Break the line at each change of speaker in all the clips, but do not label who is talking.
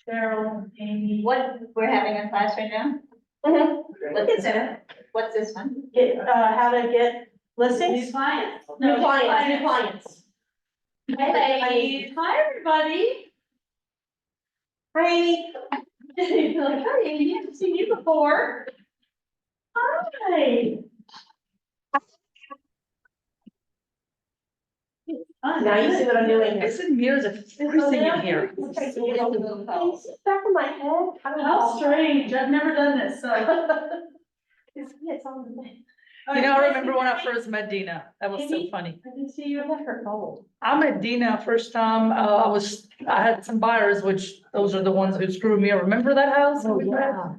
Cheryl, Amy.
What, we're having a class right now? What's this one?
Get, how to get listings?
New clients.
New clients.
Hey, hi, everybody.
Hi, Amy.
You're like, hi, Amy, I haven't seen you before. Hi.
Now you see what I'm doing here.
It's in mirrors of everything in here.
Back of my head. I don't
How
know.
strange, I've never done this, so.
It's on the thing.
You know, I remember when I first met Dina, that was so
Amy?
funny.
I didn't see you.
I left her cold.
I met Dina first time, I had some buyers, which those are the ones who screwed me over. Remember that house?
Oh, yeah.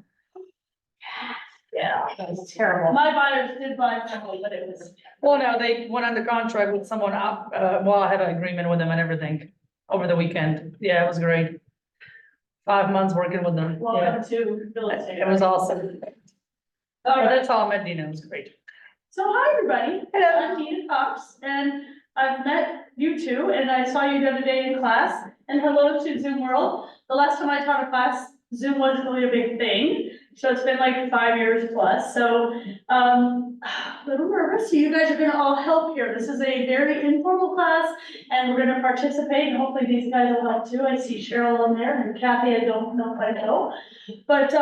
Yeah, that was terrible.
My buyers did buy from me, but it was.
Well, no, they went under contract with someone, well, I had an agreement with them and everything over the weekend. Yeah, it was great. 5 months working with them. Yeah,
Welcome to real estate.
it was awesome.
All
But
right,
that's how I met Dina, it was great.
so hi, everybody. I'm Dina Cox, and I've met you two, and I saw you the other day in class, and hello to Zoom World. The last time I taught a class, Zoom wasn't really a big thing, so it's been like 5 years plus, so, a little nervous, so you guys are gonna all help here. This is a very informal class, and we're gonna participate, and hopefully these guys will help too. I see Cheryl in there, and Kathy, I don't know if I know. But,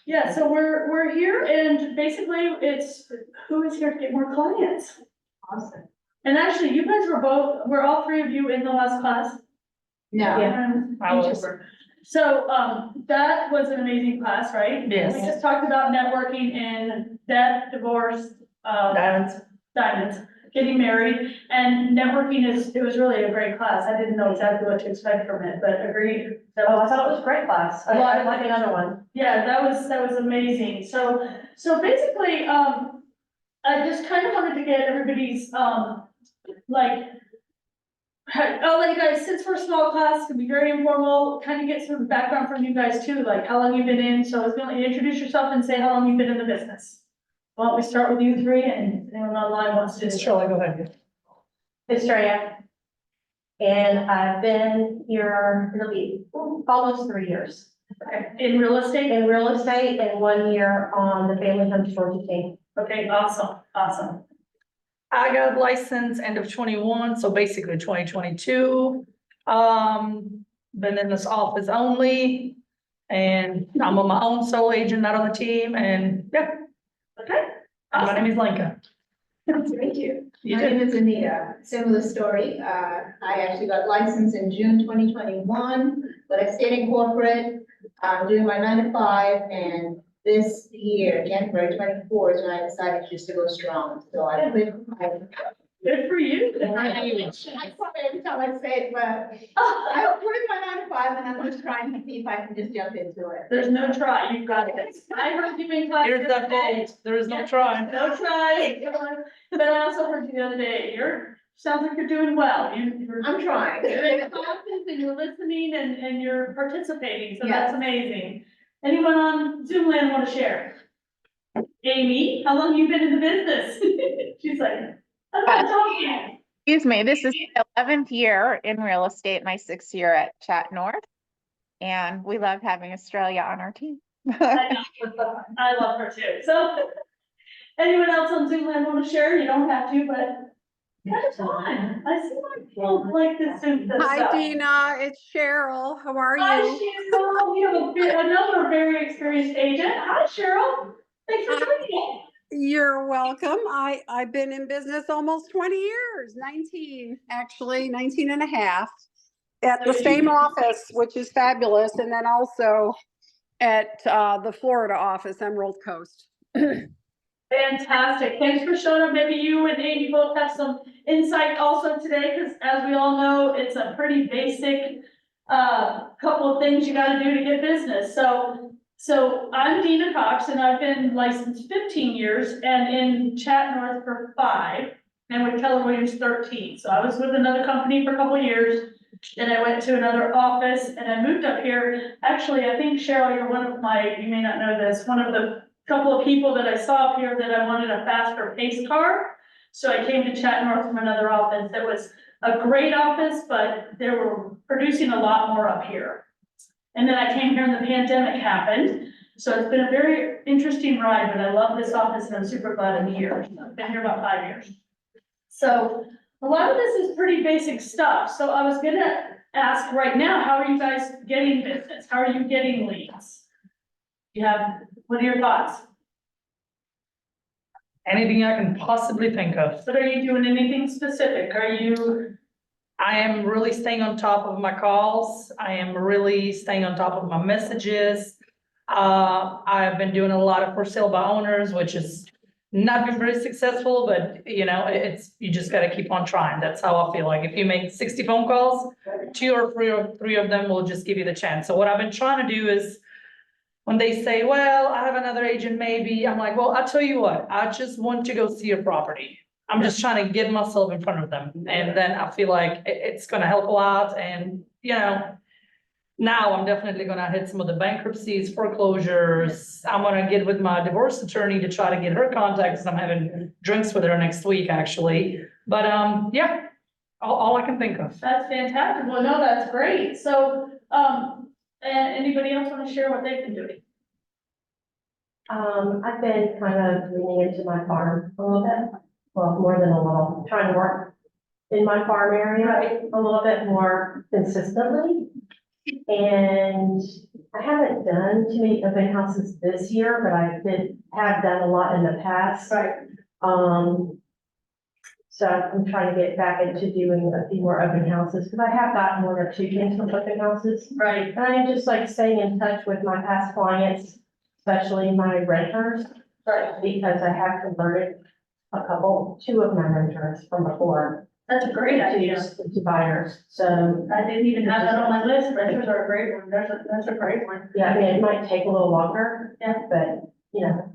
yeah, so we're here, and basically it's who is here to get more clients.
Awesome.
And actually, you guys were all three of you in the last class.
No.
I was.
So, that was an amazing class, right?
Yes.
We just talked about networking in death, divorce,
Diamonds.
diamonds, getting married, and networking it was really a great class. I didn't know exactly what to expect from it, but agreed.
Oh, I thought it was a great class. I'd like another one.
Yeah, that was amazing. So basically, I just kind of wanted to get everybody's, like, I'll let you guys, since we're a small class, it's gonna be very informal, kind of get some background from you guys too, like how long you've been in. So I was gonna introduce yourself and say how long you've been in the business. Why don't we start with you three, and anyone online wants to.
Shirley, go ahead.
Victoria. And I've been here, it'll be almost 3 years
Okay, in real estate?
in real estate and 1 year on the family home Georgia team.
Okay, awesome, awesome.
I got licensed end of 21, so basically 2022. Been in this office only, and I'm on my own sole agent, not on the team, and yeah.
Okay.
And my name is Lenka.
Thank you.
You
My
did.
name is Anita. Similar story. I actually got licensed in June 2021, but I stayed in corporate, doing my 9 to 5, and this year, January 24, is when I decided just to go strong. So I quit my.
Good for you.
I sorry every time I say it, but I quit my 9 to 5, and I'm just trying to see if I can just jump into it.
There's no try, you've got it. I heard you in class.
Here's
the
that
other day.
vote, there is no trying.
No try. But I also heard you the other day, sounds like you're doing well. You're
I'm trying.
in classes and you're listening and you're participating, so
Yes.
that's amazing. Anyone on Zoom land want to share? Amy, how long have you been in the business? She's like, I'm not talking.
Excuse me, this is my 11th year in real estate, my 6th year at Chat North. And we love having Australia on our team.
I love her too, so. Anyone else on Zoom land want to share? You don't have to, but. That's fine. I see my people like this Zoom stuff.
Hi, Dina. It's Cheryl. How are
Hi,
you?
Cheryl. You have another very experienced agent. Hi, Cheryl. Thanks for joining me.
You're welcome. I've been in business almost 20 years, 19 and a half at the same office, which is fabulous. And then also at the Florida office, Emerald Coast.
Fantastic. Thanks for showing up. Maybe you and Amy both have some insight also today, because as we all know, it's a pretty basic couple of things you got to do to get business. So I'm Dina Cox, and I've been licensed 15 years and in Chat North for 5, and with Keller Williams 13. So I was with another company for a couple of years, and I went to another office, and I moved up here. Actually, I think Cheryl, you're one of my, you may not know this, one of the couple of people that I saw up here that I wanted a faster pace car. So I came to Chat North from another office that was a great office, but they were producing a lot more up here. And then I came here and the pandemic happened. So it's been a very interesting ride, but I love this office and I'm super glad I'm here. I've been here about 5 years. So a lot of this is pretty basic stuff. So I was gonna ask right now, how are you guys getting business? How are you getting leads? What are your thoughts?
Anything I can possibly think of.
But are you doing anything specific?
I am really staying on top of my calls. I am really staying on top of my messages. I have been doing a lot of for sale by owners, which has not been very successful, but you know, you just gotta keep on trying. That's how I feel like. If you make 60 phone calls, 2 or 3 of them will just give you the chance. So what I've been trying to do is, when they say, well, I have another agent, maybe, I'm like, well, I'll tell you what, I just want to go see your property. I'm just trying to get myself in front of them. And then I feel like it's gonna help a lot. And, you know, now I'm definitely gonna hit some of the bankruptcies, foreclosures. I'm gonna get with my divorce attorney to try to get her contacts. I'm having drinks with her next week, actually. But, yeah, all I can think of.
That's fantastic. Well, no, that's great. So, and anybody else want to share what they've been doing?
I've been kind of leaning into my farm a little bit, well, more than a little, trying to work in my farm area a little bit more consistently. And I haven't done too many open houses this year, but have done a lot in the past.
Right.
So I'm trying to get back into doing a few more open houses, because I have gotten 1 or 2 things from open houses.
Right.
And I'm just like staying in touch with my past clients, especially my renters,
Right.
because I have converted 2 of my renters from before
That's a great idea.
to buyers. So,
I didn't even have that on my list. Renters are a great one. That's a great one.
yeah, I mean, it might take a little longer,
Yeah.
but, you know,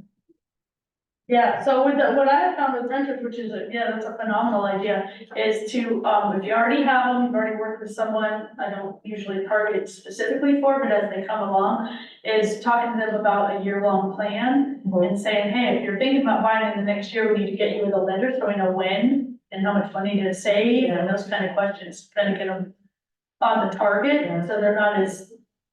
Yeah, so what I have found with renters, which is, that's a phenomenal idea, is to, if you already have them, you've already worked with someone, I don't usually target specifically for, but as they come along, is talking to them about a year-long plan and saying, hey, if you're thinking about buying in the next year, we need to get you with a lender so we know when and how much money to save and those kind of questions, kind of get them on the target, so they're not as,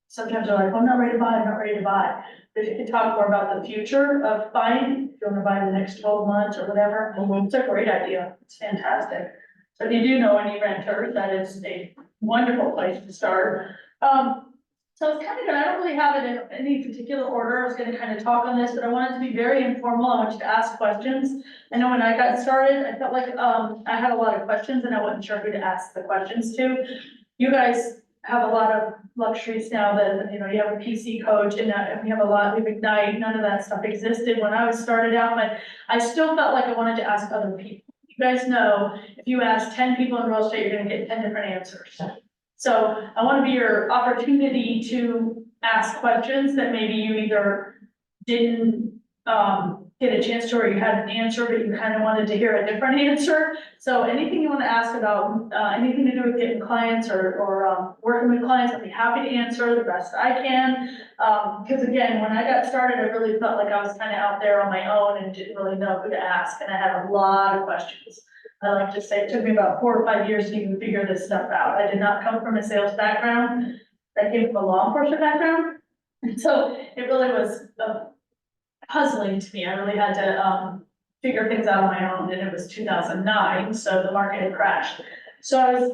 sometimes they're like, I'm not ready to buy, I'm not ready to buy. But if you can talk more about the future of buying, if you want to buy in the next 12 months or whatever, it's a great idea. It's fantastic. So if you do know any renters, that is a wonderful place to start. So it's kind of good. I don't really have it in any particular order. I was going to kind of talk on this, but I wanted to be very informal. I want you to ask questions. I know when I got started, I felt like I had a lot of questions and I wasn't sure who to ask the questions to. You guys have a lot of luxuries now that, you know, you have a PC coach and we have we have Ignite, none of that stuff existed when I was started out, but I still felt like I wanted to ask other people. You guys know, if you ask 10 people in real estate, you're gonna get 10 different answers. So I want to be your opportunity to ask questions that maybe you either didn't, get a chance to, or you had an answer, but you kind of wanted to hear a different answer. So anything you want to ask about, anything to do with getting clients or working with clients, I'll be happy to answer the best I can. Because again, when I got started, I really felt like I was kind of out there on my own and didn't really know who to ask. And I had a lot of questions. I like to say it took me about 4 or 5 years to even figure this stuff out. I did not come from a sales background. I came from a law enforcement background. And so it really was puzzling to me. I really had to figure things out on my own, and it was 2009, so the market had crashed. So I was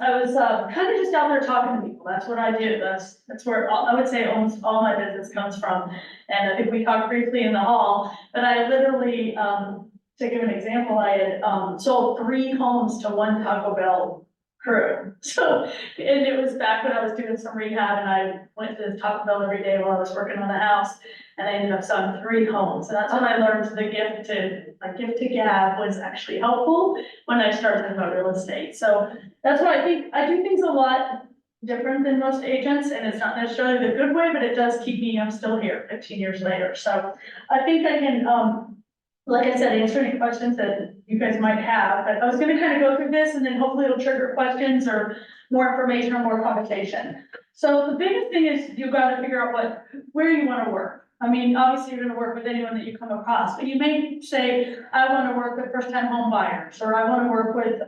kind of just out there talking to people. That's what I do. That's where I would say almost all my business comes from. And I think we talked briefly in the hall, but I literally, to give an example, I had sold 3 homes to one Taco Bell crew. So, and it was back when I was doing some rehab and I went to Taco Bell every day while I was working on the house. And I ended up selling 3 homes. And that's when I learned my gift to gab was actually helpful when I started about real estate. So that's why I think I do things a lot different than most agents, and it's not necessarily the good way, but it does keep me, I'm still here 15 years later. So I think I can, like I said, answer any questions that you guys might have, but I was gonna kind of go through this and then hopefully it'll trigger questions or more information or more conversation. So the biggest thing is you gotta figure out where you wanna work. I mean, obviously you're gonna work with anyone that you come across, but you may say, I wanna work with first-time home buyers, or I wanna work with,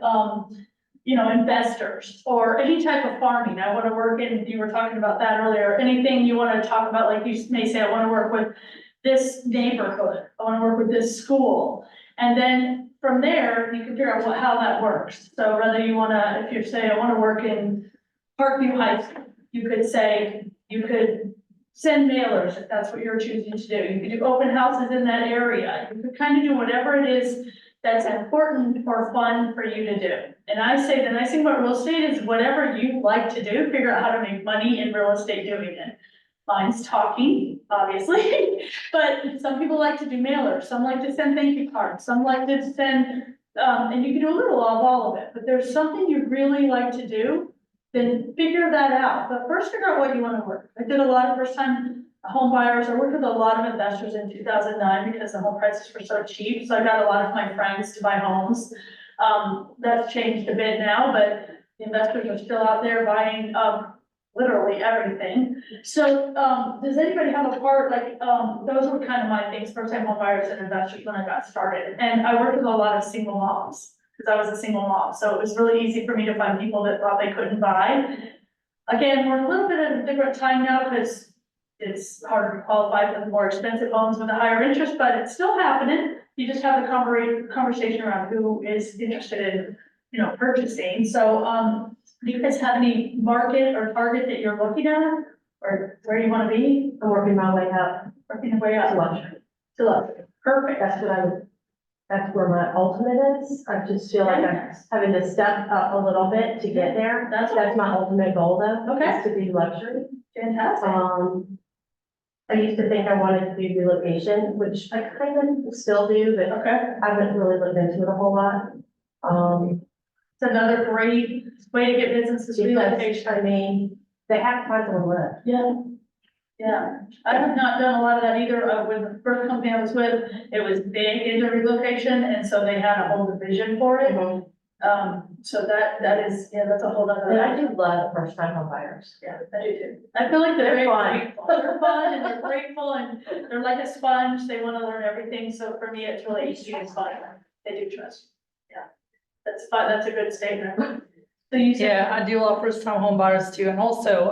investors or any type of farming. I want to work in, you were talking about that earlier, anything you want to talk about, like you may say, I want to work with this neighborhood, I want to work with this school. And then from there, you can figure out how that works. So whether you want to, if you say, I want to work in Parkview High School, you could say, you could send mailers if that's what you're choosing to do. You could do open houses in that area. You could kind of do whatever it is that's important or fun for you to do. And I say the nice thing about real estate is whatever you like to do, figure out how to make money in real estate doing it. Mine's talking, obviously, but some people like to do mailers, some like to send thank you cards, some like to send, and you can do a little of all of it, but there's something you really like to do, then figure that out. But first figure out what you want to work. I did a lot of first time home buyers. I worked with a lot of investors in 2009 because the home prices were so cheap. So I got a lot of my friends to buy homes. That's changed a bit now, but the investors are still out there buying, literally everything. So, does anybody have a part, like, those were kind of my things, first time home buyers and investors when I got started. And I worked with a lot of single moms, because I was a single mom. So it was really easy for me to find people that thought they couldn't buy. Again, we're a little bit at a different time now, because it's harder to qualify for the more expensive homes with a higher interest, but it's still happening. You just have the conversation around who is interested in, purchasing. So, do you guys have any market or target that you're looking at, or where you want to be?
I'm working my way up
Working your way up.
to luxury.
To luxury. Perfect.
That's where my ultimate is. I just feel like I'm having to step up a little bit to get there.
That's
That's my ultimate goal though,
Okay.
is to be luxury.
Fantastic.
I used to think I wanted to do relocation, which I kind of still do, but
Okay.
I haven't really looked into it a whole lot.
It's another great way to get businesses
Because,
relocation.
I mean, they have to find someone to live.
Yeah. Yeah, I have not done a lot of that either. With the first company I was with, it was big into relocation, and so they had a whole division for it. So that is, that's a whole other.
And I do love first time home buyers.
Yeah, I do too. I feel like they're
They're fun.
grateful. They're fun and they're grateful and they're like a sponge. They want to learn everything. So for me, it's really easy and fun. They do trust. Yeah, that's fun. That's a good statement. So you said.
Yeah, I do a lot of first time home buyers too, and also,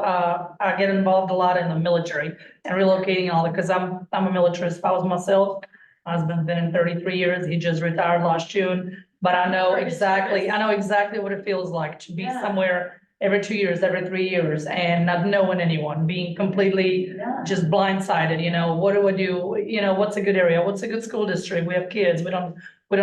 I get involved a lot in the military and relocating and all that, because I'm a military spouse myself. My husband's been in 33 years, he just retired last June, but I know exactly what it feels like to be
Yeah.
somewhere every 2 years, every 3 years, and not knowing anyone, being completely
Yeah.
just blindsided, what do I do? What's a good area? What's a good school district? We have kids, we don't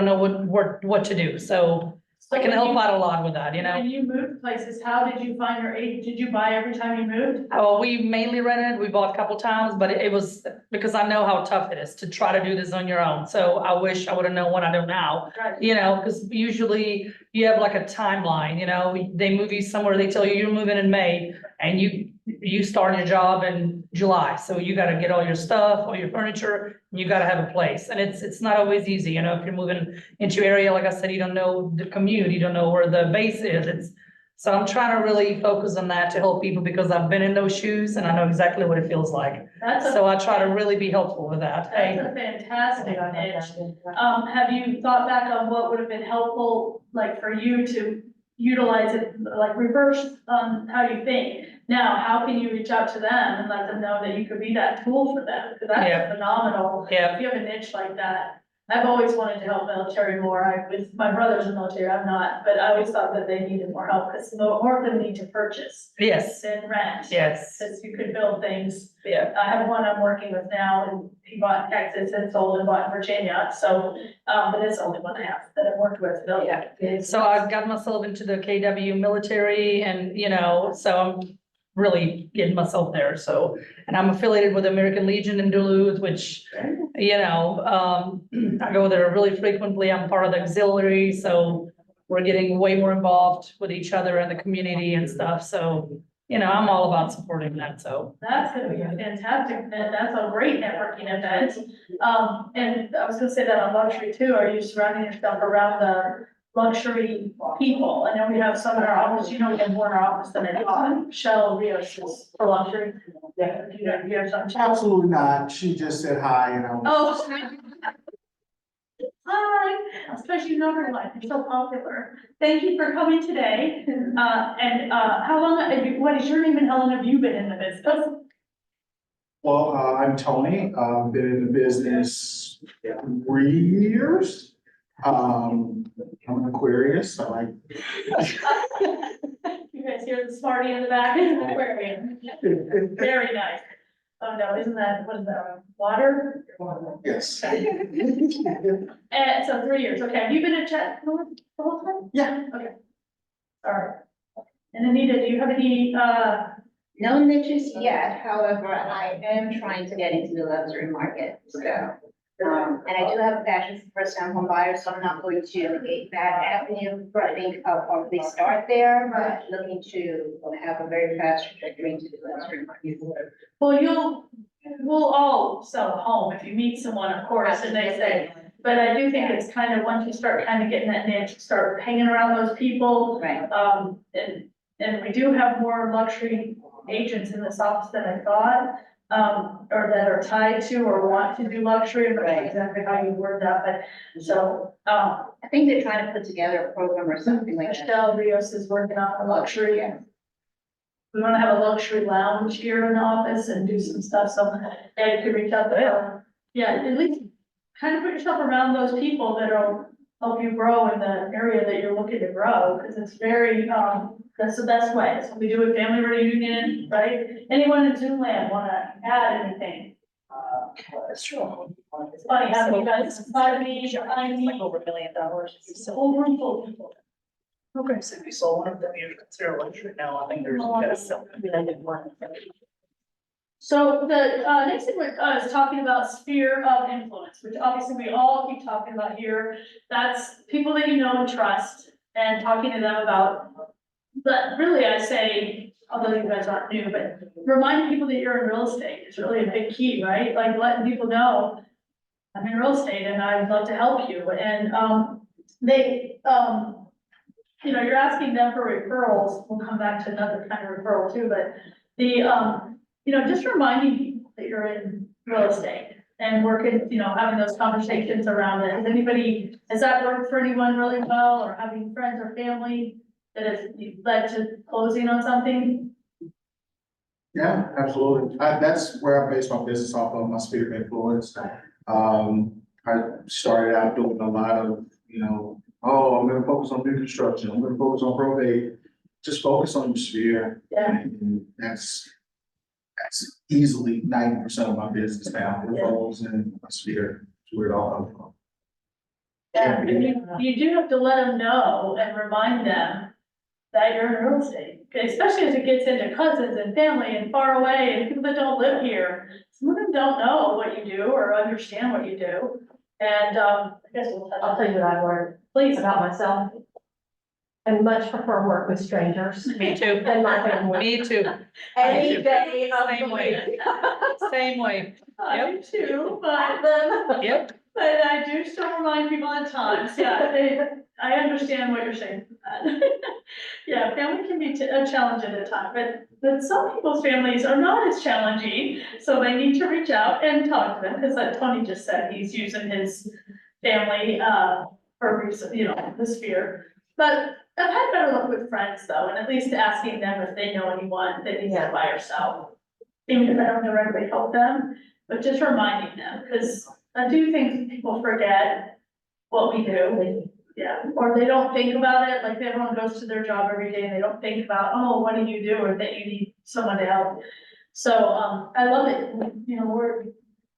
know what to do, so I can help out a lot with that,
When you moved places, how did you find your agent? Did you buy every time you moved?
Oh, we mainly rented, we bought a couple times, but it was because I know how tough it is to try to do this on your own. So I wish I would have known what I know now,
Right.
because usually you have like a timeline, they move you somewhere, they tell you you're moving in May and you start your job in July. So you got to get all your stuff, all your furniture, and you got to have a place. And it's not always easy, if you're moving into your area, like I said, you don't know the commute, you don't know where the base is. So I'm trying to really focus on that to help people because I've been in those shoes and I know exactly what it feels like. So I try to really be helpful with that.
That's a fantastic niche. Have you thought back on what would have been helpful, like for you to utilize it, like reverse how you think? Now, how can you reach out to them and let them know that you could be that tool for them? Because that's phenomenal.
Yeah.
If you have a niche like that. I've always wanted to help military more. With my brother's in the military, I'm not, but I always thought that they needed more help because more of them need to purchase
Yes,
than rent.
yes,
Because you could build things.
yeah.
I have one I'm working with now and he bought in Texas and sold and bought in Virginia. So, but it's the only one I have that I've worked with.
So I got myself into the KW military and, so I'm really getting myself there. So, and I'm affiliated with American Legion in Duluth, which, I go there really frequently. I'm part of the auxiliary, so we're getting way more involved with each other in the community and stuff. So, I'm all about supporting that, so.
That's gonna be a fantastic event. That's a great networking event. And I was gonna say that on luxury too. Are you surrounding yourself around the luxury people? I know we have some in our office. We have more in our office than I thought. Michelle Rios is for luxury. Yeah, you have something.
Absolutely not. She just said hi,
Oh. Hi, especially number one, you're so popular. Thank you for coming today. How long, what is your name and how long have you been in the business?
Well, I'm Tony. I've been in the business 3 years. I'm an Aquarius, so I.
You guys hear the smarty in the back, it's an aquarium. Very nice. Oh no, isn't that, what is that, water?
Yes.
And so 3 years, okay, have you been at Chat North the whole time?
Yeah.
Okay. All right. And Anita, do you have any,
No niches yet, however, I am trying to get into the luxury market, so. And I do have a passion for first-time home buyers, so I'm not going to negate that avenue. I think I'll probably start there, but looking to have a very fast trajectory into the luxury market.
well, we'll all sell a home if you meet someone, of course, and they say, but I do think it's kind of, once you start kind of getting that niche, start hanging around those people.
Right.
And we do have more luxury agents in this office than I thought, or that are tied to or want to do luxury, I'm not sure exactly how you word that, but so,
I think they're trying to put together a program or something like that.
Michelle Rios is working on a luxury. We wanna have a luxury lounge here in the office and do some stuff, so Ed could reach out to her. Yeah, at least kind of put yourself around those people that'll help you grow in the area that you're looking to grow, because it's very, that's the best way. So we do a family reunion, right? Anyone in Zoom land wanna add anything?
That's true.
It's funny how you guys inspired me, I mean,
Over $1 million.
it's a whole room full of people.
Okay, so if you saw one of them, you'd consider luxury now, I think there's.
So the next thing is talking about sphere of influence, which obviously we all keep talking about here. That's people that you know and trust and talking to them about. But really, I say, although you guys aren't new, but reminding people that you're in real estate is really a big key, right? Like letting people know I'm in real estate and I'd love to help you. And you know, you're asking them for referrals. We'll come back to another kind of referral too, but you know, just reminding people that you're in real estate and working, you know, having those conversations around it. Has that worked for anyone really well, or having friends or family that has led to closing on something?
Yeah, absolutely. That's where I based my business off of, my sphere of influence. I started out doing a lot of, I'm gonna focus on new construction, I'm gonna focus on probate. Just focus on your sphere.
Yeah.
And that's easily 90% of my business now, referrals and my sphere, is where it all comes from.
Yeah, and you do have to let them know and remind them that you're in real estate, especially as it gets into cousins and family and far away and people that don't live here. Some of them don't know what you do or understand what you do. And, I guess we'll touch
I'll
on
tell you what I learned
Please.
about myself. I much prefer work with strangers
Me too.
than my family.
Me too.
Any day of
Same
the
way.
week.
Same way.
I do too, but,
Yep.
but I do still remind people at times, I understand what you're saying. Yeah, family can be a challenge at a time, but some people's families are not as challenging, so they need to reach out and talk to them, because like Tony just said, he's using his family, for reason, the sphere. But I've had better luck with friends though, and at least asking them if they know anyone that needs to buy or sell. Even if I don't directly help them, but just reminding them, because I do think people forget what we do. Yeah, or they don't think about it, like everyone goes to their job every day and they don't think about, oh, what do you do, or that you need someone to help. So, I love it, we're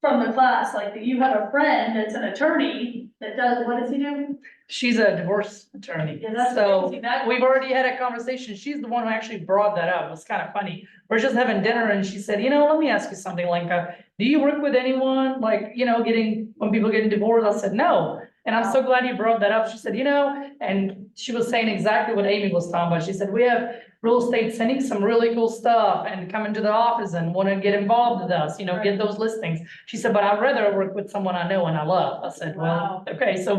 from the class, like you have a friend that's an attorney that does, what does he do?
She's a divorce attorney.
Yeah, that's
So
crazy. That-
we've already had a conversation. She's the one who actually brought that up. It was kind of funny. We're just having dinner and she said, let me ask you something, Lenka. Do you work with anyone like, when people get divorced? I said, no. And I'm so glad you brought that up. She said, and she was saying exactly what Amy was talking about. She said, we have real estate sending some really cool stuff and come into the office and want to get involved with us, get those listings. She said, but I'd rather work with someone I know and I love. I said, well, okay, so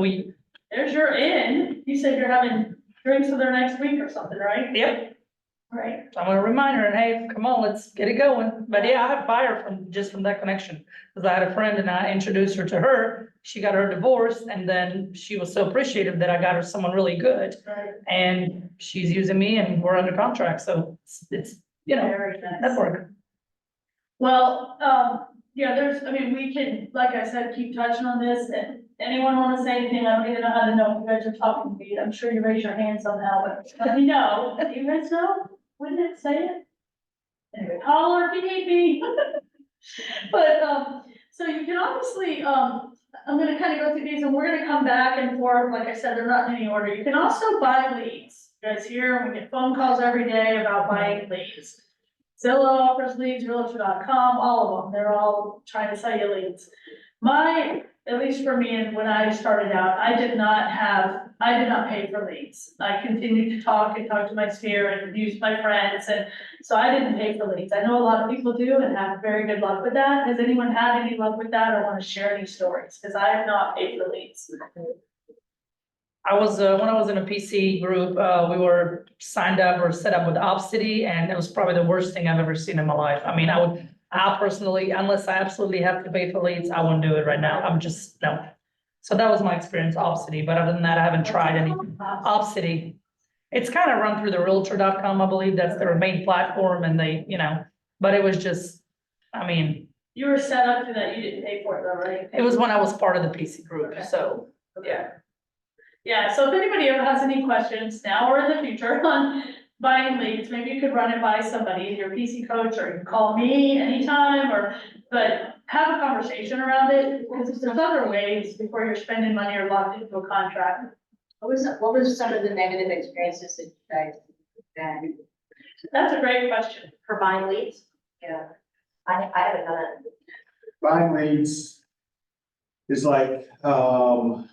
There's your in. You said you're having drinks with her next week or something, right?
Yep.
Right.
So I'm gonna remind her, and hey, come on, let's get it going. But yeah, I have buyer from that connection. Cause I had a friend and I introduced her to her. She got her divorce and then she was so appreciative that I got her someone really good.
Right.
And she's using me and we're under contract, so it's, you know,
Very nice.
that's work.
Well, yeah, I mean, we can, like I said, keep touching on this, and anyone wanna say anything, I don't even know how to know if you guys are talking to me, I'm sure you raise your hand somehow, but let me know, do you guys know? Wouldn't it say it? Anyway, holler if you need me. But, so you can obviously, I'm gonna kind of go through these and we're gonna come back and forth, like I said, they're not in any order. You can also buy leads. You guys hear, we get phone calls every day about buying leads. Zillow offers leads, realtor.com, all of them, they're all trying to sell you leads. At least for me, and when I started out, I did not pay for leads. I continued to talk to my sphere and use my friends, and so I didn't pay for leads. I know a lot of people do and have very good luck with that. Has anyone had any luck with that or want to share any stories? Because I have not paid for leads.
I was, when I was in a PC group, we were signed up or set up with Opcity, and it was probably the worst thing I've ever seen in my life. I mean, I personally, unless I absolutely have to pay for leads, I wouldn't do it right now. I'm just, no. So that was my experience, Opcity, but other than that, I haven't tried any. Opcity. It's kind of run through the realtor.com, I believe, that's their main platform, and they, you know, but it was just, I mean.
You were set up for that, you didn't pay for it though, right?
It was when I was part of the PC group, so, yeah.
Yeah, so if anybody ever has any questions now or in the future on buying leads, maybe you could run it by somebody, your PC coach, or you can call me anytime, but have a conversation around it, because there's other ways before you're spending money or locked into a contract.
What was some of the negative experiences that you guys had?
That's a great question.
For buying leads,
Yeah.
I haven't done it.
Buying leads is like, well,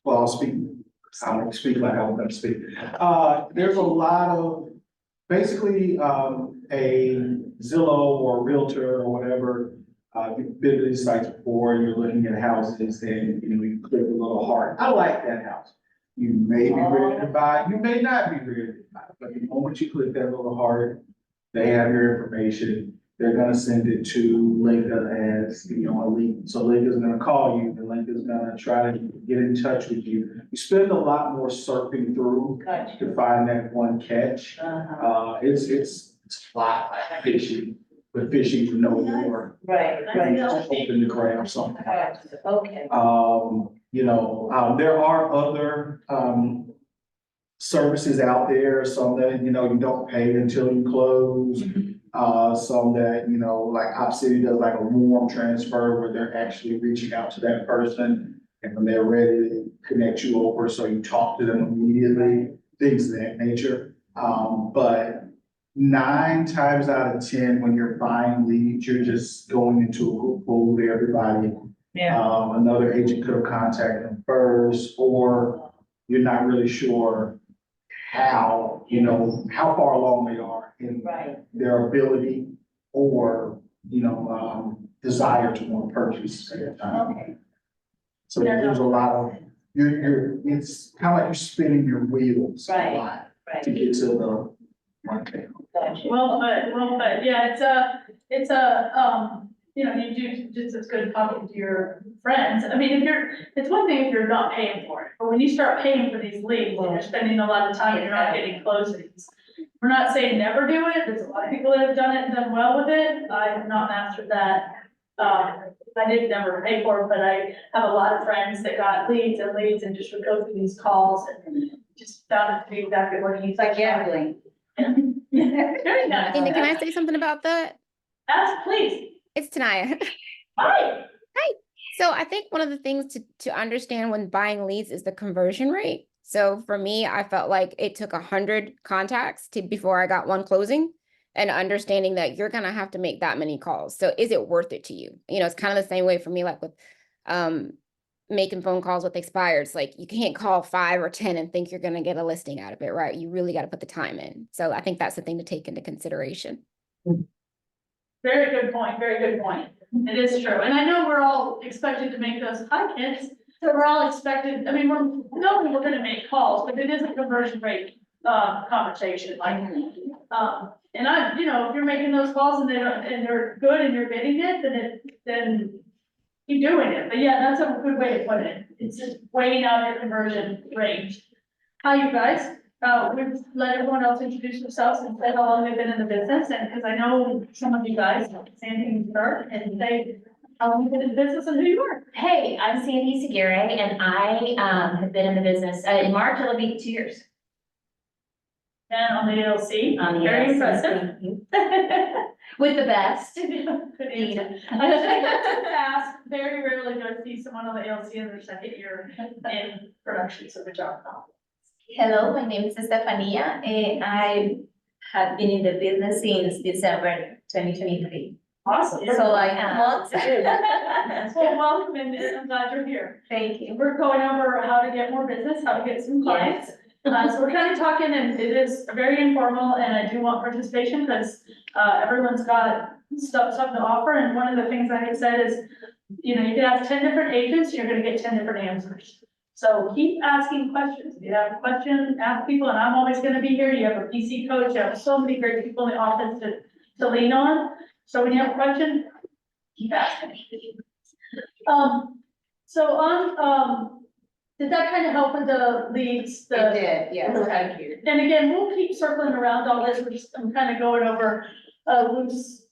I'm gonna speak like I'm gonna speak. There's a lot of, basically, a Zillow or Realtor or whatever, you've been to these sites before, you're looking at houses and, you know, you click a little heart, I like that house. You may be ready to buy, you may not be ready to buy, but the moment you click that little heart, they have your information. They're gonna send it to Linka as, you know, a link. So Linka's gonna call you, and Linka's gonna try to get in touch with you. You spend a lot more surfing through
Gotcha.
to find that one catch. It's a lot like fishing, but fishing for no more.
Right,
Just hoping to grab something.
Okay.
You know, there are other, services out there, some that, you know, you don't pay until you close. Some that, you know, like Opcity does like a warm transfer where they're actually reaching out to that person. And when they're ready, they connect you over, so you talk to them immediately, things of that nature. But 9 times out of 10, when you're buying leads, you're just going into a group pool with everybody.
Yeah.
Another agent could have contacted them first, or you're not really sure how, you know, how far along they are in
Right.
their ability or, you know, desire to want to purchase at that time.
Okay.
So there's a lot of, it's kind of like you're spinning your wheels a
Right.
lot
Right.
to get to the market.
Gotcha.
Well, yeah, it's you know, you do just as good talking to your friends. I mean, it's one thing if you're not paying for it, but when you start paying for these leads and you're spending a lot of time and you're not getting closings. We're not saying never do it. There's a lot of people that have done it and done well with it. I have not mastered that. I did never pay for it, but I have a lot of friends that got leads and just would go through these calls and just found it to be exactly what he's
It's like gambling.
Very nice.
Dina, can I say something about that?
Ask, please.
It's Tanaya.
Hi.
So I think one of the things to understand when buying leads is the conversion rate. So for me, I felt like it took 100 contacts before I got one closing, and understanding that you're gonna have to make that many calls. So is it worth it to you? You know, it's kind of the same way for me, like with making phone calls with expireds. Like you can't call 5 or 10 and think you're gonna get a listing out of it, right? You really got to put the time in. So I think that's the thing to take into consideration.
Very good point, very good point. It is true. And I know we're all expected to make those, hi kids. So we're all expected, I mean, we're gonna make calls, but it is a conversion rate conversation, like, and I, you know, if you're making those calls and they're good and you're getting it, then keep doing it. But yeah, that's a good way to put it. It's just weighing out your conversion range. Hi, you guys. We've let everyone else introduce themselves and say how long they've been in the business, and because I know some of you guys, Sandy and Bert, and say how long you've been in business and who you are.
Hey, I'm Sandy Segura, and I have been in the business, in March, it'll be 2 years.
And on the ALC,
On the
very
ALC,
impressive.
thank you. With the best.
Good answer.
Dina.
I think that's fast. Very rarely do I see someone on the ALC in their second year in production, so good job.
Hello, my name is Estefania, and I have been in the business since December 2023.
Awesome.
So like months.
Well, welcome, and I'm glad you're here.
Thank you.
We're going over how to get more business, how to get some clients. So we're kind of talking, and it is very informal, and I do want participation because everyone's got something to offer. And one of the things I had said is, you know, you can ask 10 different agents, you're gonna get 10 different answers. So keep asking questions. If you have a question, ask people, and I'm always gonna be here. You have a PC coach, you have so many great people in the office to lean on. So when you have a question, keep asking. So on, did that kind of help with the leads?
It did, yes, thank you.
And again, we'll keep circling around all this. I'm kind of going over a loose,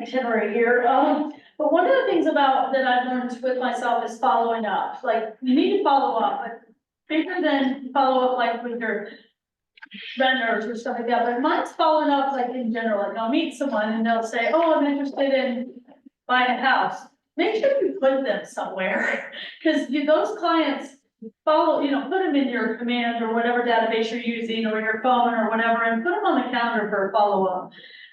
itinerary here. But one of the things about that I've learned with myself is following up. Like, you need to follow up, but bigger than follow up like with your vendors or stuff like that. But mine's following up like in general. Like, I'll meet someone and they'll say, oh, I'm interested in buying a house. Make sure you put them somewhere, because those clients follow, you know, put them in your command or whatever database you're using or your phone or whatever, and put them on the calendar for a follow-up.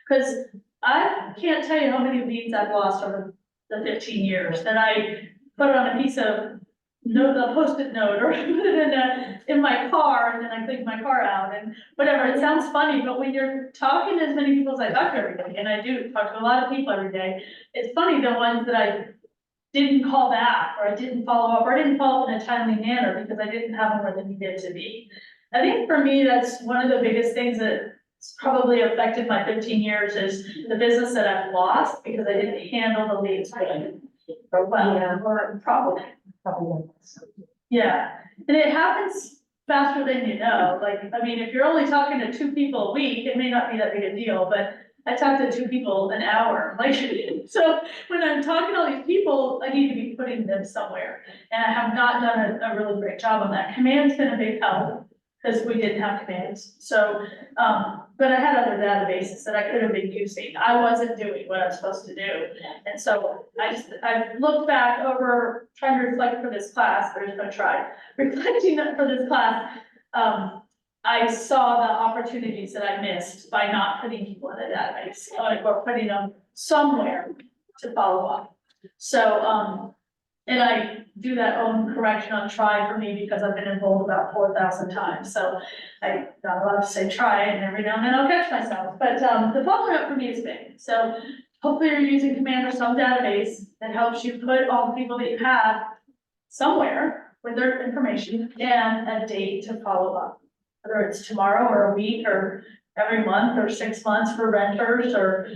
Because I can't tell you how many leads I've lost over the 15 years that I put it on a piece of note, a Post-it note, or put it in my car, and then I clean my car out and whatever. It sounds funny, but when you're talking to as many people as I talk to every day, and I do talk to a lot of people every day, it's funny, the ones that I didn't call back, or I didn't follow up, or I didn't follow up in a timely manner because I didn't have them where they needed to be. I think for me, that's one of the biggest things that probably affected my 15 years is the business that I've lost because I didn't handle the leads well. Or probably. Yeah, and it happens faster than you know. Like, I mean, if you're only talking to 2 people a week, it may not be that big a deal, but I talk to 2 people an hour. Like, so when I'm talking to all these people, I need to be putting them somewhere. And I have not done a really great job on that. Command's been a big help because we didn't have commands. So, but I had other databases that I could have been using. I wasn't doing what I was supposed to do. And so I've looked back over trying to reflect for this class, there's no try, reflecting for this class. I saw the opportunities that I missed by not putting people in a database, or putting them somewhere to follow up. So, and I do that own correction on try for me because I've been involved about 4,000 times. So I'm not allowed to say try, and every now and then I'll catch myself. But the following up for me is big. So hopefully you're using Command or some database that helps you put all the people that you have somewhere with their information and a date to follow up. Whether it's tomorrow or a week or every month or 6 months for renters, or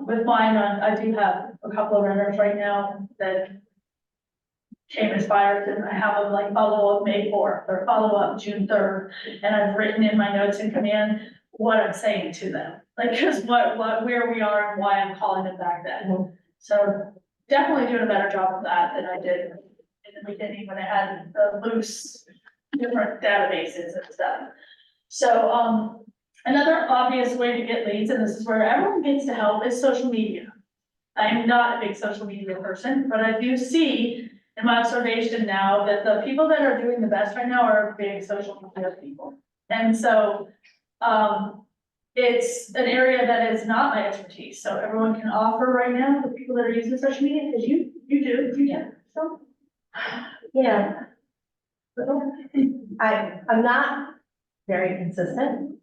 with mine, I do have a couple of renters right now that came as buyers, and I have them like follow up May 4th or follow up June 3rd. And I've written in my notes in Command what I'm saying to them, like, because where we are and why I'm calling them back then. So definitely doing a better job of that than I did in the beginning when I had the loose different databases and stuff. So, another obvious way to get leads, and this is where everyone gets to help, is social media. I'm not a big social media person, but I do see in my observation now that the people that are doing the best right now are big social media people. And so, it's an area that is not my expertise. So everyone can offer right now, the people that are using social media, because you can. So,
Yeah. I'm not very consistent,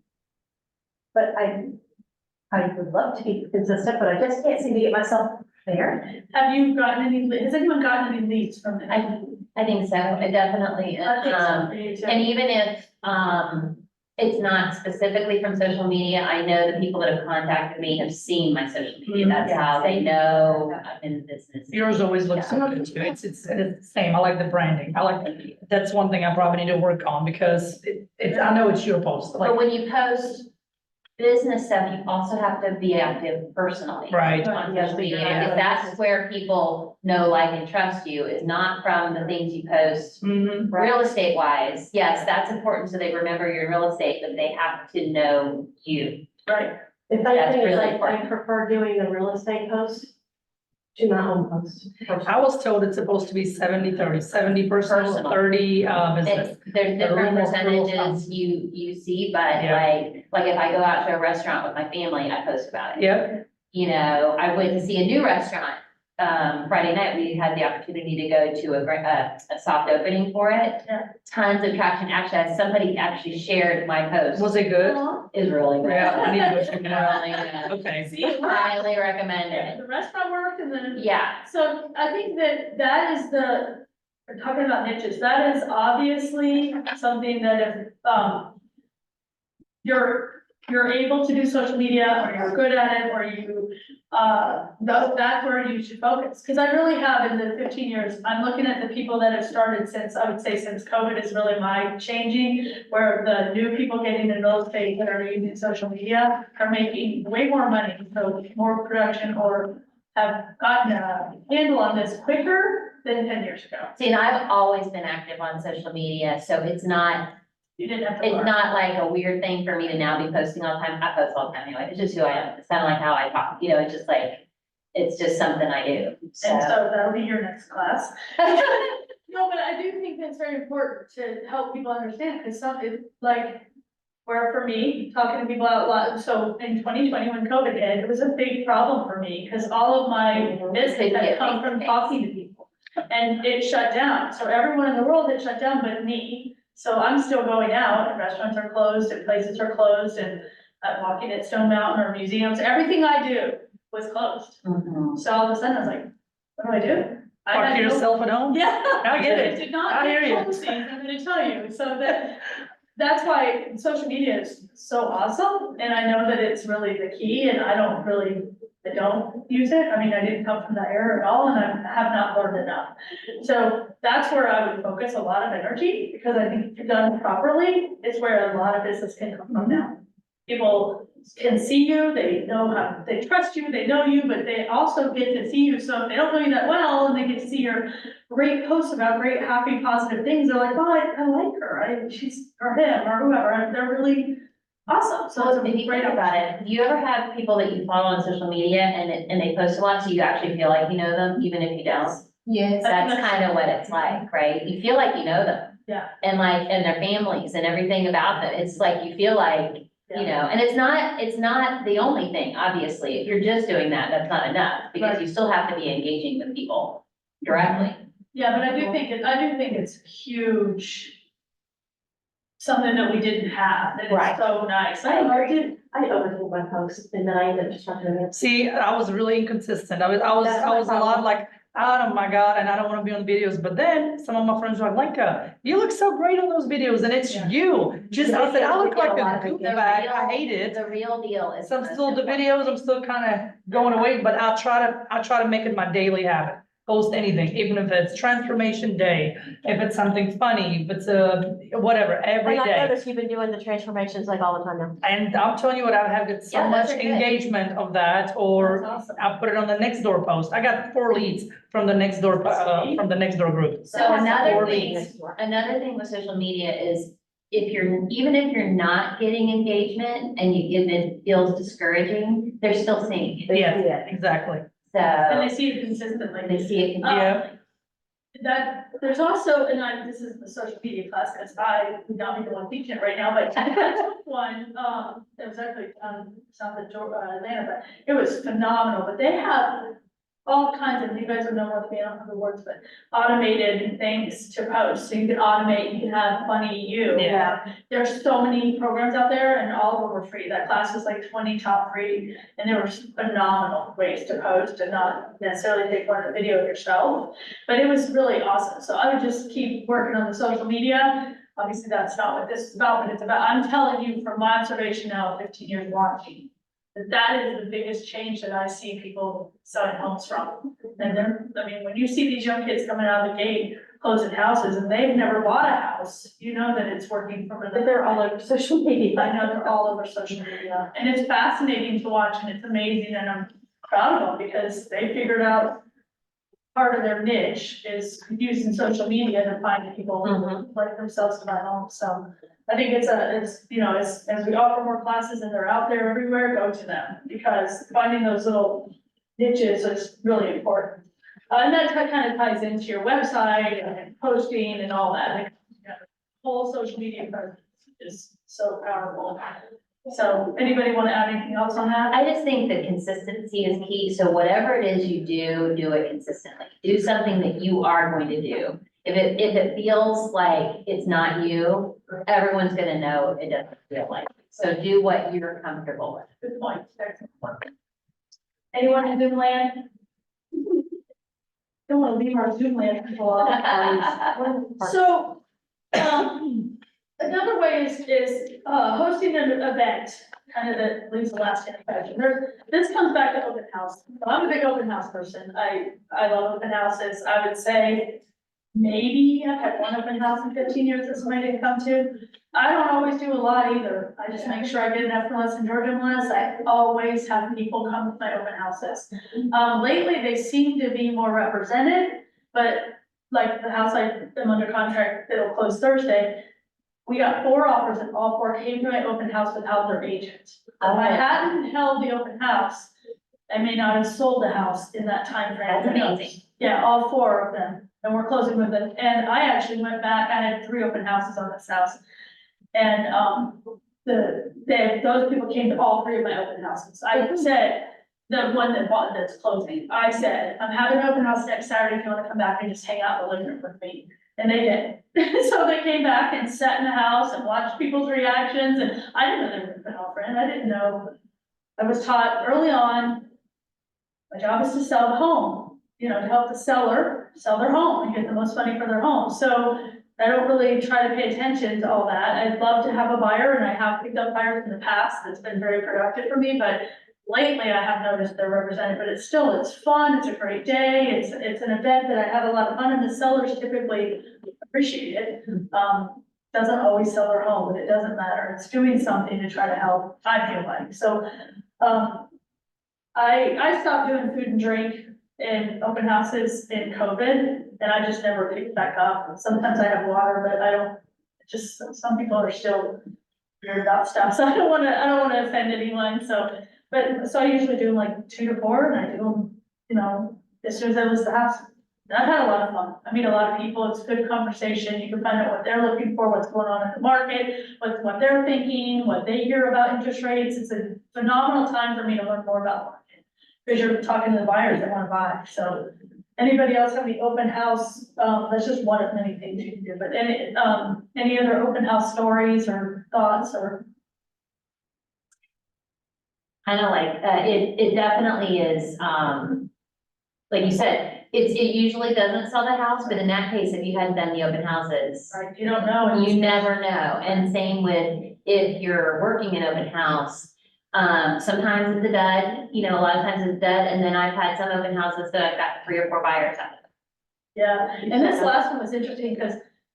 but I would love to be consistent, but I just can't seem to get myself there.
have you gotten any, has anyone gotten any leads from it?
I think so, I definitely,
I think so for you too.
and even if It's not specifically from social media. I know the people that have contacted me have seen my social media. That's how they know I'm in the business.
Yours always looks so good too. It's the same. I like the branding. That's one thing I probably need to work on because I know it's your post.
But
Like,
when you post business stuff, you also have to be active personally.
right.
On social media, because that's where people know, like, and trust you, is not from the things you post.
Mhm.
Real estate wise, yes, that's important, so they remember you're in real estate, but they have to know you.
Right.
If
That's
anything,
really
I
important.
prefer doing the real estate post to my home post.
I was told it's supposed to be 70-30, 70 personal,
Personal.
30 business.
There's
A little
different
more rules
percentages
come.
you see, but
Yeah.
like if I go out to a restaurant with my family, I post about it.
Yep.
You know, I went to see a new restaurant, Friday night, we had the opportunity to go to a soft opening for it.
Yeah.
Tons of traction, actually, somebody actually shared my post.
Was it good?
Is really good.
Yeah, I need to go check it out.
Really good.
Okay.
See, it worked.
Highly recommend it.
The restaurant worked and then.
Yeah,
So I think that is we're talking about niches, that is obviously something that if, you're able to do social media, or you're good at it, or you, that's where you should focus. Cause I really have in the 15 years, I'm looking at the people that have started since, I would say since COVID is really my changing, where the new people getting into real estate that are using social media are making way more money, so more production, or have gotten a handle on this quicker than 10 years ago.
see, and I've always been active on social media, so it's not,
You didn't have to
it's
learn.
not like a weird thing for me to now be posting all the time. I post all the time anyway. It's just who I am. It's kind of like how I talk, you know, it's just like, it's just something I do.
And
So,
so that'll be your next class. No, but I do think that's very important to help people understand, because like, where for me, talking to people out loud, so in 2020, when COVID hit, it was a big problem for me, because all of my business had come from talking to people. And it shut down, so everyone in the world had shut down but me, so I'm still going out, and restaurants are closed, and places are closed, and I'm walking at Stone Mountain or museums, everything I do was closed.
mhm.
So all of a sudden, I was like, what do I do? I
Talk
had
to
no-
yourself at home?
Yeah.
I get it.
Did not
I hear
get
you.
postings, I'm gonna tell you, so that's why social media is so awesome, and I know that it's really the key, and I don't use it, I mean, I didn't come from that era at all, and I have not learned enough. So that's where I would focus a lot of energy, because I think if you're done properly, it's where a lot of business can come from now. People can see you, they know how, they trust you, they know you, but they also get to see you, so if they don't know you that well, and they get to see your great posts about great, happy, positive things, they're like, oh, I like her, she's, or him, or whoever, and they're really awesome, so
So
it's
if
a
you
great
think about it, do you ever have people that you follow on social media and they post a lot, so you actually feel like you know them, even if you don't?
Yes.
That's kind of what it's like, right? You feel like you know them.
Yeah.
And their families and everything about them. It's like, you feel like, you know, and it's not the only thing, obviously. If you're just doing that, that's not enough, because
Right.
you still have to be engaging with people directly.
Yeah, but I do think it's huge. Something that we didn't have, and
Right.
it's so nice.
I overthink my posts, and then I end up just not doing it.
See, I was really inconsistent. I was a lot like, oh my God, and I don't want to be on videos. But then some of my friends were like, Lenka, you look so great on those videos, and it's
Yeah.
you. Just, I said, I look like a goofy
The
bag. I hate it.
The real deal is.
So I'm still, the videos, I'm still kind of going away, but I try to make it my daily habit. Post anything, even if it's transformation day, if it's something funny, if it's whatever, every
And I
day.
noticed you've been doing the transformations like all the time now.
And I'm telling you what, I have got so
Yeah,
much
those are good.
engagement of that, or
That's awesome.
I put it on the next door post. I got 4 leads from the next door, group.
So another
Or
thing,
next door.
another thing with social media is even if you're not getting engagement and it feels discouraging, they're still seeing it.
Yeah, exactly.
And they
So
see it consistently.
they see it.
Yeah.
That, there's also, and this is the social media class, because I would not be the one teaching it right now, but I took one, it was actually, south of Atlanta, but it was phenomenal, but they have all kinds of, you guys don't know what, I don't know the words, but automated things to post, so you can automate, you can have funny you.
Yeah.
There's so many programs out there, and all of them were free, that class was like 20 top free, and there were phenomenal ways to post and not necessarily take one of the video yourself, but it was really awesome, so I would just keep working on the social media. obviously that's not what this is about, but it's about, I'm telling you from my observation now, of 15 years watching, that is the biggest change that I see people selling homes from. And then, I mean, when you see these young kids coming out of the gate, closing houses, and they've never bought a house, you know that it's working for them.
But they're all over social media.
I know they're all over social media, and it's fascinating to watch, and it's amazing, and I'm proud of them, because they figured out part of their niche is using social media to find people like themselves to buy homes, so. I think it's, you know, as we offer more classes and they're out there everywhere, go to them, because finding those little niches is really important. And that kind of ties into your website and posting and all that, like, you know, whole social media presence is so powerful. So anybody want to add anything else on that?
I just think that consistency is key, so whatever it is you do, do it consistently. Do something that you are going to do. If it feels like it's not you, everyone's gonna know it doesn't feel like you. So do what you're comfortable with.
Good point. Excellent. Anyone in Zoom land? Don't want to leave our Zoom land people off. So, another way is hosting an event, kind of that leaves the last impression. This comes back to open house. So I'm a big open house person. I love open houses. I would say maybe I've had one open house in 15 years that somebody didn't come to. I don't always do a lot either. I just make sure I get enough from us in Georgia list. I always have people come to my open houses. Lately, they seem to be more represented, but like the house I am under contract, that'll close Thursday. We got 4 offers and all 4 came to my open house without their agent. If I hadn't held the open house, I may not have sold the house in that timeframe.
That's amazing.
Yeah, all 4 of them. And we're closing with it. And I actually went back, I had 3 open houses on this house. And, those people came to all 3 of my open houses. I said, the one that bought that's closing, I said, I'm having an open house next Saturday if you wanna come back and just hang out in the living room with me. And they did. So they came back and sat in the house and watched people's reactions, and I didn't know they were an girlfriend. I didn't know. I was taught early on, my job is to sell the home, you know, to help the seller sell their home and get the most money for their home. So I don't really try to pay attention to all that. I'd love to have a buyer, and I have picked up buyers in the past. It's been very productive for me, but lately I have noticed they're represented, but it's fun. It's a great day. It's an event that I have a lot of fun, and the sellers typically appreciate it. Doesn't always sell their home, but it doesn't matter. It's doing something to try to help, I feel like. So, I stopped doing food and drink in open houses in COVID, and I just never picked back up. Sometimes I have water, but I don't, just, some people are still weird about stuff, so I don't wanna offend anyone, so I usually do them like 2 to 4, and I do them, you know, as soon as I list the house. And I've had a lot of fun. I meet a lot of people. It's good conversation. You can find out what they're looking for, what's going on in the market, what they're thinking, what they hear about interest rates. It's a phenomenal time for me to learn more about the market, because you're talking to the buyers that want to buy. So anybody else have any open house? That's just one of many things you can do, but any other open house stories or thoughts or?
Kind of like, it definitely is, like you said, it usually doesn't sell the house, but in that case, if you hadn't done the open houses,
Right, you don't know.
you never know. And same with if you're working an open house, sometimes it's a dud, you know, a lot of times it's a dud, and then I've had some open houses that I've got 3 or 4 buyers out of.
Yeah, and this last one was interesting because,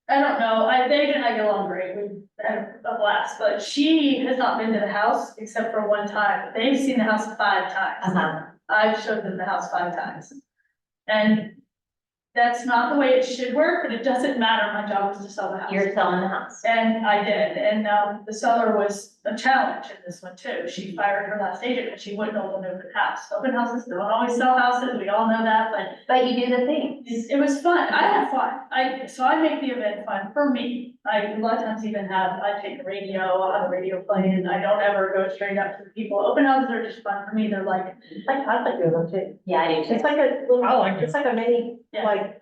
I don't know, the agent and I get along great, we had a blast, but she has not been to the house except for one time. They've seen the house 5 times. I've showed them the house 5 times. And that's not the way it should work, but it doesn't matter. My job was to sell the house.
You're selling the house.
And I did, and the seller was a challenge in this one too. She fired her last agent and she wouldn't open an open house. Open houses don't always sell houses, we all know that,
But you do the thing.
it was fun. I had fun. So I make the event fun for me. I a lot of times even I take a radio, I'll have a radio playing. I don't ever go straight up to the people. Open houses are just fun for me. They're like, I like doing them too.
Yeah, I do too.
It's like a little,
I like it.
it's like a mini, like.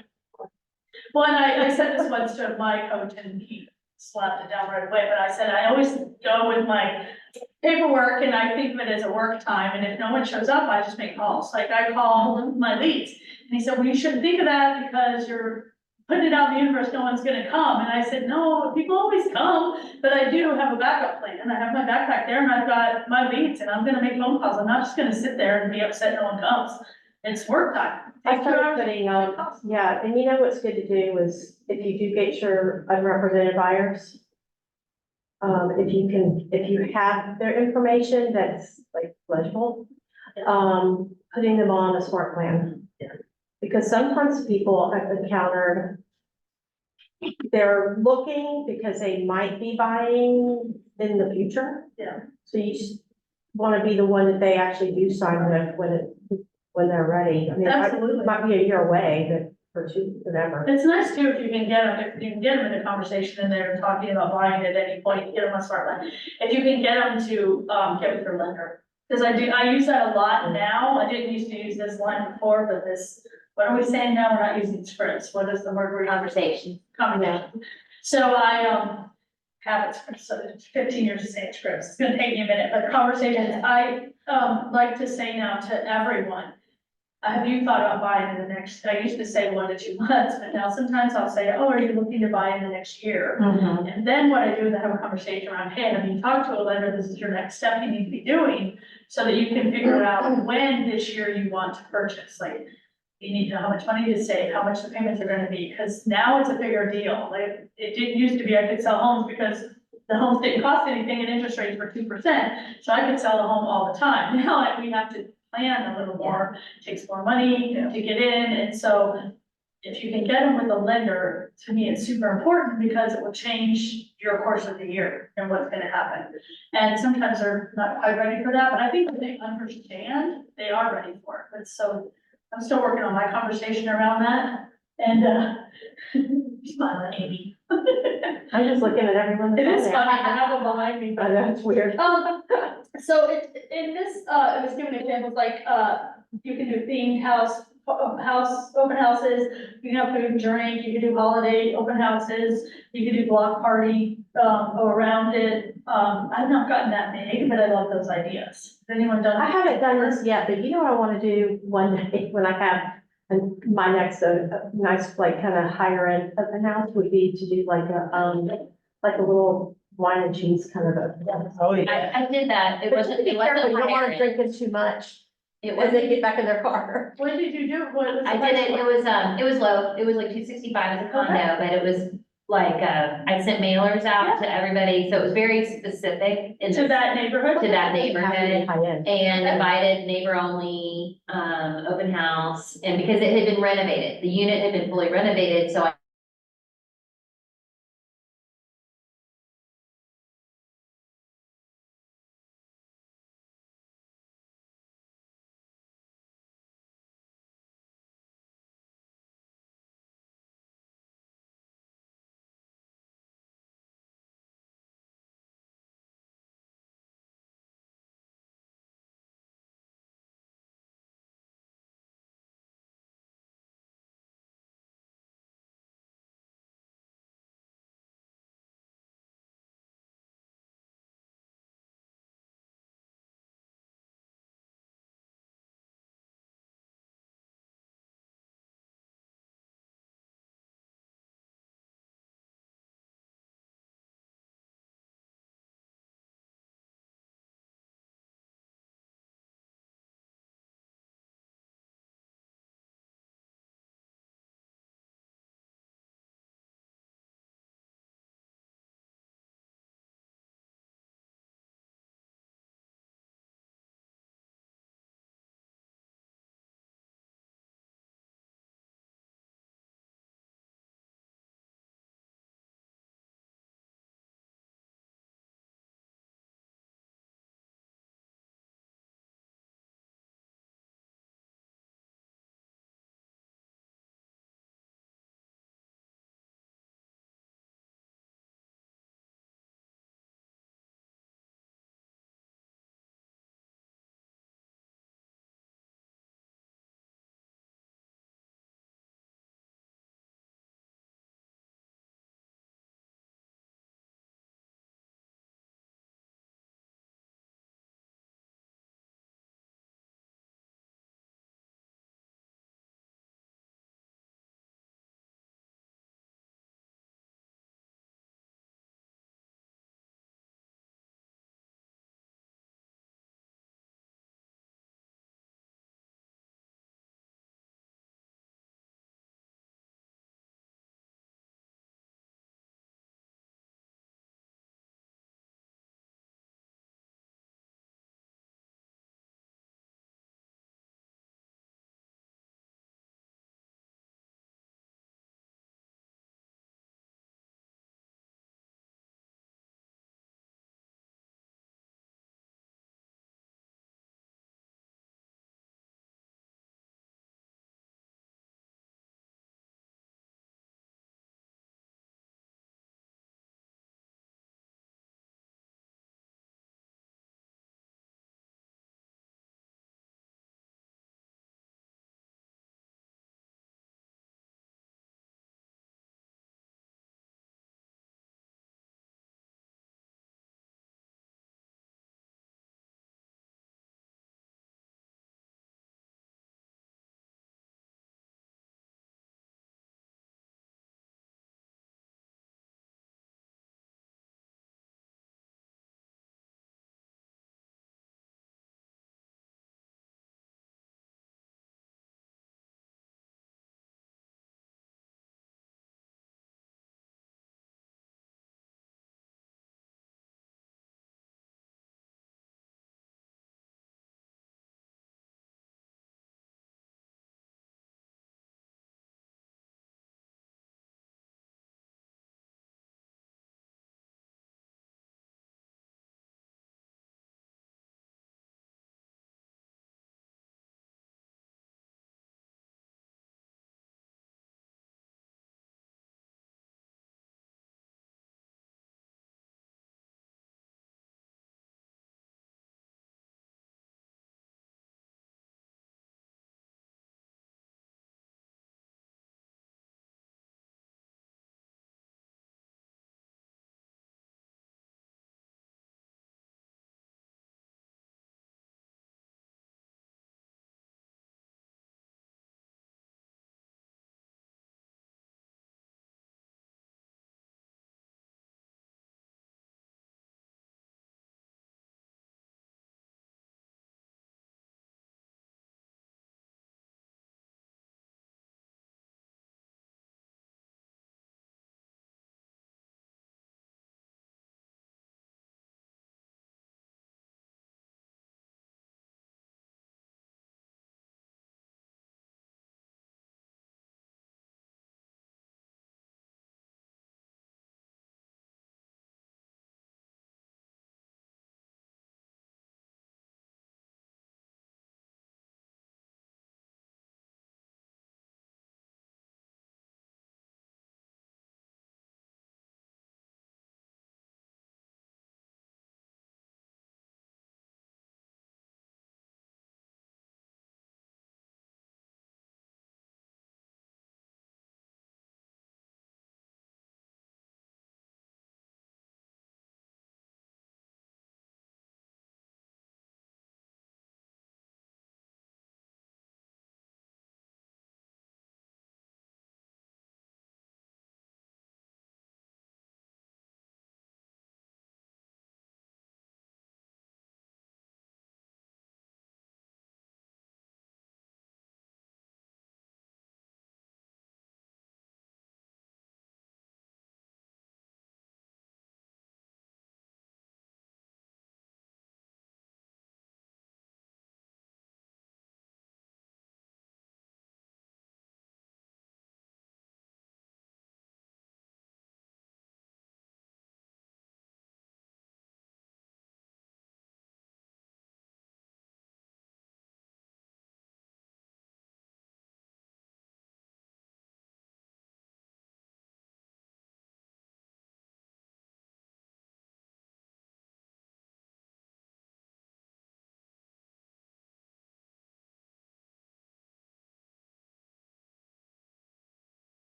Well, and I said this once to my coach and he slapped it down right away, but I said, I always go with my paperwork and I think of it as a work time, and if no one shows up, I just make calls, like I call my leads. And he said, well, you shouldn't think of that because you're putting it out in the universe, no one's gonna come. And I said, no, people always come, but I do have a backup plan. I have my backpack there and I've got my leads and I'm gonna make phone calls. I'm not just gonna sit there and be upset no one comes. It's work time.
I
Take 2
started
hours.
putting, yeah, and you know what's good to do is if you do get your unrepresented buyers, if you have their information that's like legible, putting them on a smart plan. Because sometimes people I've encountered, they're looking because they might be buying in the future.
Yeah.
So you just want to be the one that they actually do sign with when they're ready. I mean,
Absolutely.
it might be a year away, but for whatever.
It's nice too, if you can get them, if you can get them in a conversation and they're talking about buying at any point, get them on smart line. If you can get them to, get with their lender. Because I use that a lot now. I didn't used to use this line before, but this, what are we saying now? We're not using scripts. What is the word we're
Conversation.
combination? So I, have it, so it's 15 years of saying scripts. It's gonna take me a minute, but conversations, I, like to say now to everyone, have you thought about buying in the next, I used to say 1 to 2 months, but now sometimes I'll say, oh, are you looking to buy in the next year? And then what I do is I have a conversation around, hey, have you talked to a lender? This is your next step you need to be doing, so that you can figure out when this year you want to purchase, like, you need to know how much money to save, how much the payments are gonna be, because now it's a bigger deal. Like, it didn't used to be I could sell homes because the homes didn't cost anything and interest rates were 2%, so I could sell a home all the time. Now we have to plan a little more, takes more money to get in, and so if you can get them with a lender, to me, it's super important because it will change your course of the year and what's gonna happen. And sometimes they're not quite ready for that, but I think when they understand, they are ready for it. But so I'm still working on my conversation around that, and smile, Amy.
I'm just looking at everyone
It
that's
is
on
funny
there.
to have them behind me,
I
but
know, it's weird.
so in this, it was giving examples like, you can do themed open houses, you can have food and drink, you can do holiday open houses, you can do block party, around it. I've not gotten that big, but I love those ideas. Has anyone done?
I haven't done this yet, but you know what I want to do one day when I have my next, nice, like, kind of higher end open house would be to do like a little wine and cheese kind of a.
Oh, yeah.
I did that. It
But
wasn't,
be
it
careful,
wasn't
you don't want
higher
to
end.
drink too much
It
as they
wasn't,
get back in their car.
What did you do? What was the
I did
price
it,
point?
it was low. It was like 265 as a condo, but it was like, I sent mailers out to everybody, so it was very specific in
To that neighborhood?
to that
Have to be
neighborhood.
high end.
And invited neighbor only, open house, and because it had been renovated, the unit had been fully renovated, so I